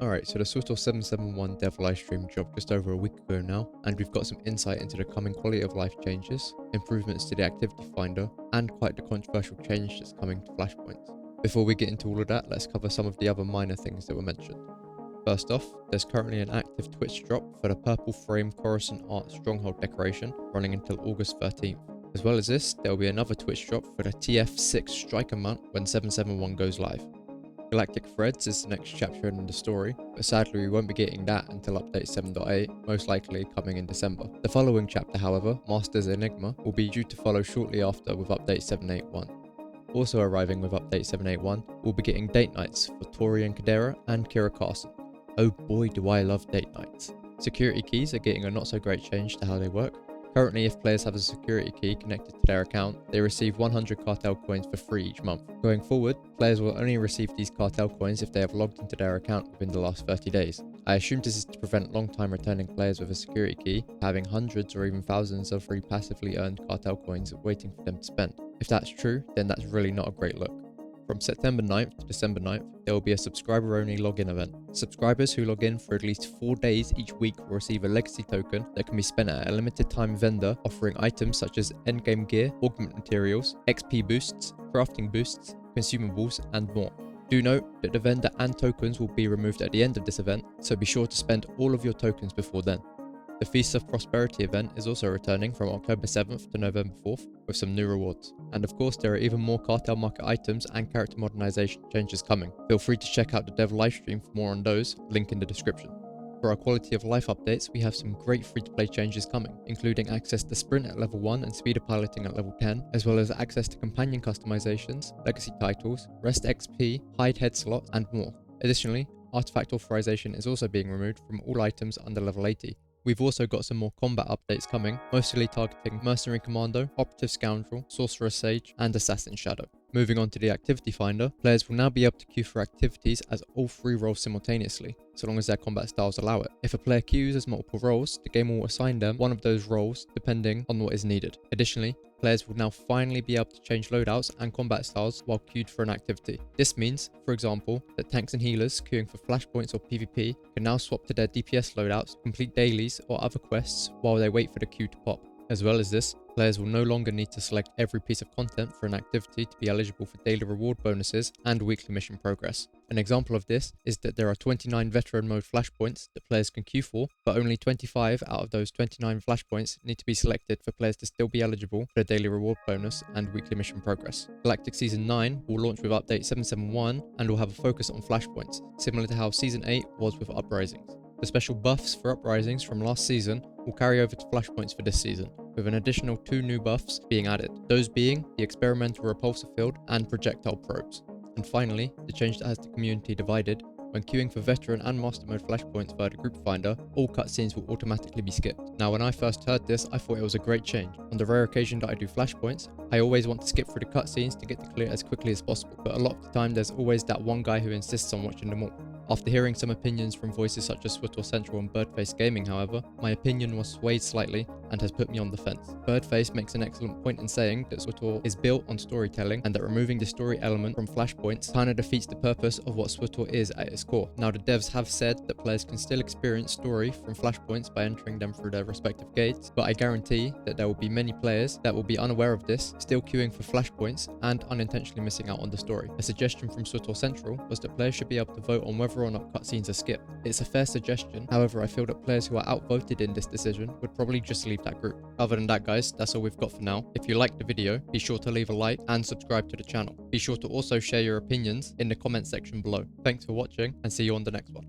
Alright, so the SWTOR 771 dev livestream dropped just over a week ago now, and we've got some insight into the coming quality of life changes, improvements to the activity finder, and quite the controversial change that's coming to Flashpoints. Before we get into all of that, let's cover some of the other minor things that were mentioned. First off, there's currently an active Twitch drop for the purple frame Coruscant Art Stronghold decoration running until August 13th. As well as this, there will be another Twitch drop for the TF6 striker mount when 771 goes live. Galactic Threads is the next chapter in the story, but sadly we won't be getting that until update 7.8, most likely coming in December. The following chapter, however, Master's Enigma, will be due to follow shortly after with update 781. Also arriving with update 781, we'll be getting date nights for Tori and Kadera and Kira Carson. Oh boy do I love date nights. Security keys are getting a not so great change to how they work. Currently, if players have a security key connected to their account, they receive 100 cartel coins for free each month. Going forward, players will only receive these cartel coins if they have logged into their account within the last 30 days. I assume this is to prevent long-time returning players with a security key having hundreds or even thousands of free passively earned cartel coins waiting for them to spend. If that's true, then that's really not a great look. From September 9th to December 9th, there will be a subscriber-only login event. Subscribers who log in for at least 4 days each week will receive a legacy token that can be spent at a limited time vendor offering items such as endgame gear, augment materials, XP boosts, crafting boosts, consumables, and more. Do note that the vendor and tokens will be removed at the end of this event, so be sure to spend all of your tokens before then. The Feast of Prosperity event is also returning from October 7th to November 4th with some new rewards. And of course there are even more cartel market items and character modernization changes coming. Feel free to check out the dev livestream for more on those, link in the description. For our quality of life updates, we have some great free-to-play changes coming, including access to sprint at level 1 and speeder piloting at level 10, as well as access to companion customizations, legacy titles, rest XP, hide head slots, and more. Additionally, artifact authorization is also being removed from all items under level 80. We've also got some more combat updates coming, mostly targeting Mercenary Commando, Operative Scoundrel, Sorcerer Sage, and Assassin Shadow. Moving on to the Activity Finder, players will now be able to queue for activities as all 3 roles simultaneously, so long as their combat styles allow it. If a player queues as multiple roles, the game will assign them one of those roles depending on what is needed. Additionally, players will now finally be able to change loadouts and combat styles while queued for an activity. This means, for example, that tanks and healers queuing for Flashpoints or PvP can now swap to their DPS loadouts, complete dailies or other quests while they wait for the queue to pop. As well as this, players will no longer need to select every piece of content for an activity to be eligible for daily reward bonuses and weekly mission progress. An example of this is that there are 29 veteran mode flashpoints that players can queue for, but only 25 out of those 29 flashpoints need to be selected for players to still be eligible for a daily reward bonus and weekly mission progress. Galactic Season 9 will launch with update 771 and will have a focus on flashpoints, similar to how Season 8 was with Uprisings. The special buffs for Uprisings from last season will carry over to Flashpoints for this season, with an additional 2 new buffs being added, those being the Experimental Repulsor Field and Projectile Probes. And finally, the change that has the community divided: when queuing for Veteran and Master Mode Flashpoints via the Group Finder, all cutscenes will automatically be skipped. Now when I first heard this, I thought it was a great change. On the rare occasion that I do Flashpoints, I always want to skip through the cutscenes to get to clear as quickly as possible, but a lot of the time there's always that one guy who insists on watching them all. After hearing some opinions from voices such as SWTOR Central and Birdface Gaming, however, my opinion was swayed slightly and has put me on the fence. Birdface makes an excellent point in saying that SWTOR is built on storytelling and that removing the story element from Flashpoints kinda defeats the purpose of what SWTOR is at its core. Now the devs have said that players can still experience story from Flashpoints by entering them through their respective gates, but I guarantee that there will be many players that will be unaware of this, still queuing for Flashpoints and unintentionally missing out on the story. A suggestion from SWTOR Central was that players should be able to vote on whether or not cutscenes are skipped. It's a fair suggestion, however I feel that players who are outvoted in this decision would probably just leave that group. Other than that guys, that's all we've got for now. If you liked the video, be sure to leave a like and subscribe to the channel. Be sure to also share your opinions in the comment section below. Thanks for watching and see you on the next one.